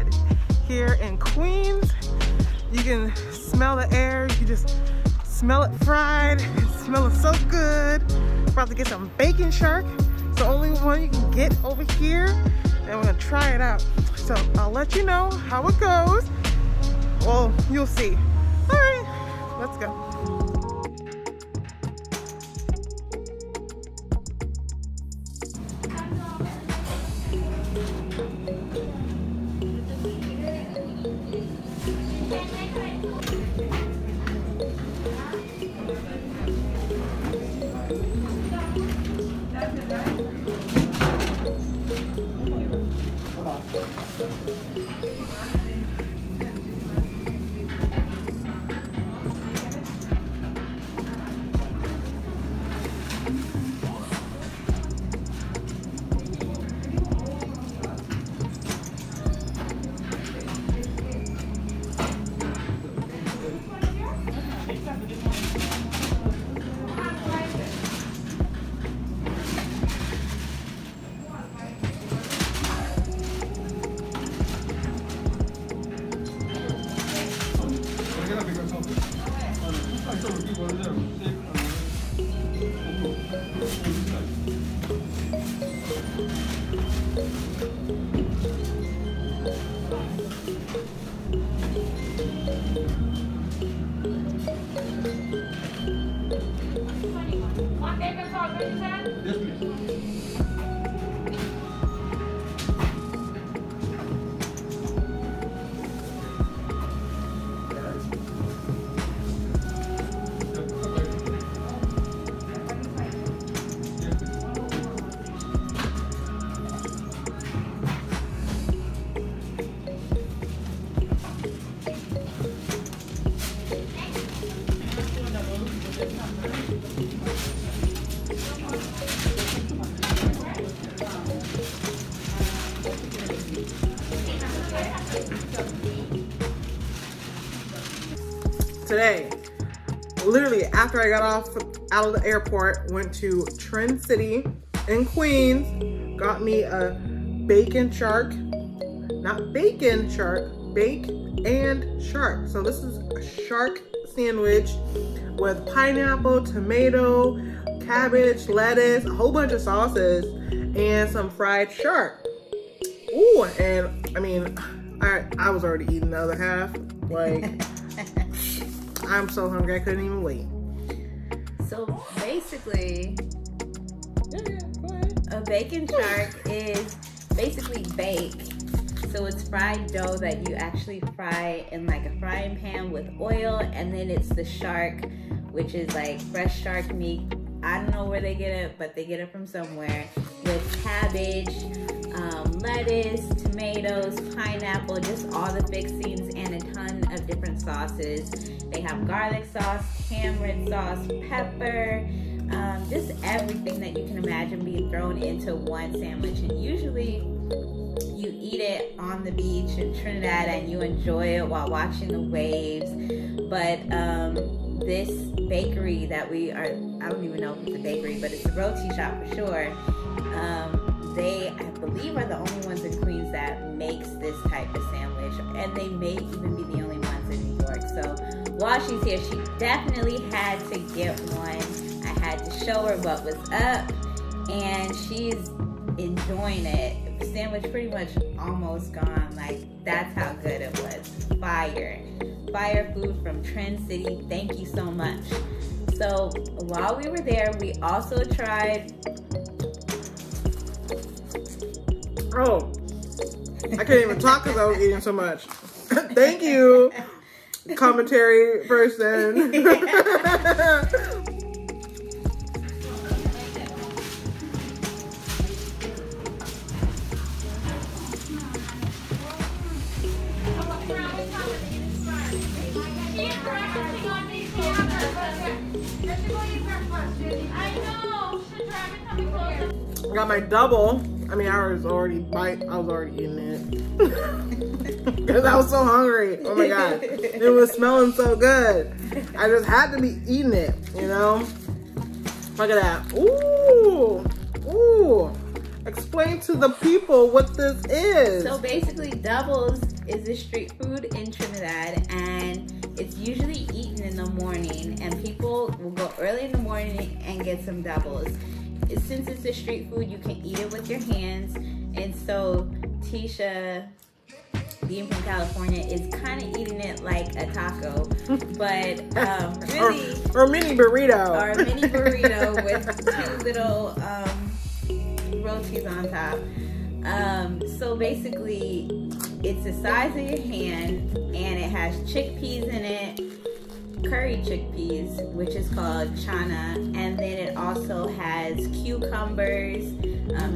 airport here in Queens. You can smell the air. You just smell it fried. It's smelling so good. About to get some bacon shark. It's the only one you can get over here. And we're gonna try it out. So I'll let you know how it goes. Well, you'll see. All right, let's go. Today, literally after I got out of the airport, went to Trin City in Queens, got me a bacon shark, not bacon shark, bake and shark. So this is a shark sandwich with pineapple, tomato, cabbage, lettuce, a whole bunch of sauces, and some fried shark. Ooh, and I mean, I was already eating the other half. Like, I'm so hungry I couldn't even wait. So basically, go ahead. A bacon shark is basically baked. So it's fried dough that you actually fry in like a frying pan with oil, and then it's the shark, which is like fresh shark meat. I don't know where they get it, but they get it from somewhere, with cabbage, lettuce, tomatoes, pineapple, just all the fixings, and a ton of different sauces. They have garlic sauce, tamarind sauce, pepper, just everything that you can imagine being thrown into one sandwich. And usually you eat it on the beach in Trinidad and you enjoy it while watching the waves. But this bakery that we are, I don't even know if it's a bakery, but it's a roti shop for sure. They, I believe, are the only ones in Queens that makes this type of sandwich, and they may even be the only ones in New York. So while she's here, she definitely had to get one. I had to show her what was up, and she's enjoying it. The sandwich pretty much almost gone. Like, that's how good it was. Fire food from Trin City. Thank you so much. So while we were there, we also tried. Oh, I can't even talk because I was eating so much. Thank you, commentary person. I got my double. I mean, I was already eating it because I was so hungry. Oh my god, it was smelling so good. I just had to be eating it, you know. Look at that. Ooh, ooh. explain to the people what this is. So basically, doubles is a street food in Trinidad, and it's usually eaten in the morning, and people will go early in the morning and get some doubles. Since it's a street food, you can eat it with your hands, and so Tisha, being from California, is kind of eating it like a taco, but really... or a mini burrito. Or a mini burrito with 2 little rotis on top. So basically, it's the size of your hand, and it has chickpeas in it, curry chickpeas, which is called chana, and then it also has cucumbers,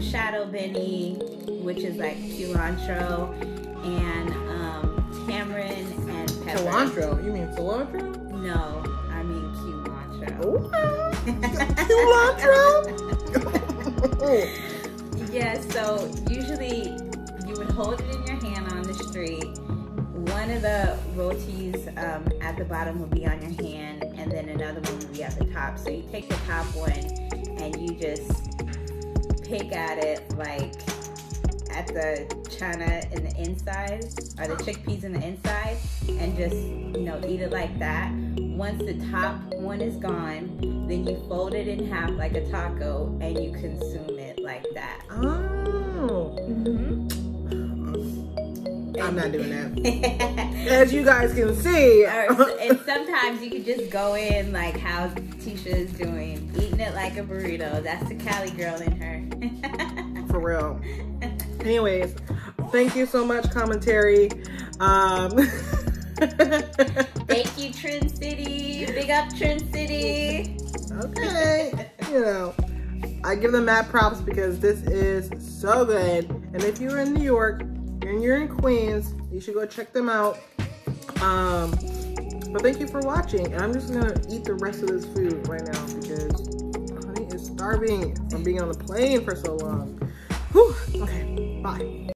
shadow benny, which is like cilantro, and tamarind and pepper. Cilantro? You mean cilantro? No, I mean cilantro. Cilantro? Yeah, so usually you would hold it in your hand on the street. One of the rotis at the bottom will be on your hand, and then another one will be at the top. So you take the top one and you just pick at it like at the chana in the inside, or the chickpeas in the inside, and just, you know, eat it like that. Once the top one is gone, then you fold it in half like a taco and you consume it like that. Oh. Mm-hmm. I'm not doing that. As you guys can see. And sometimes you could just go in like how Tisha is doing, eating it like a burrito. That's the Cali girl in her. For real. Anyways, thank you so much, commentary. Thank you, Trin City. Big up, Trin City. Okay. You know, I give them mad props because this is so good. And if you're in New York and you're in Queens, you should go check them out. But thank you for watching. And I'm just gonna eat the rest of this food right now because honey is starving from being on the plane for so long. Whew. Okay, bye.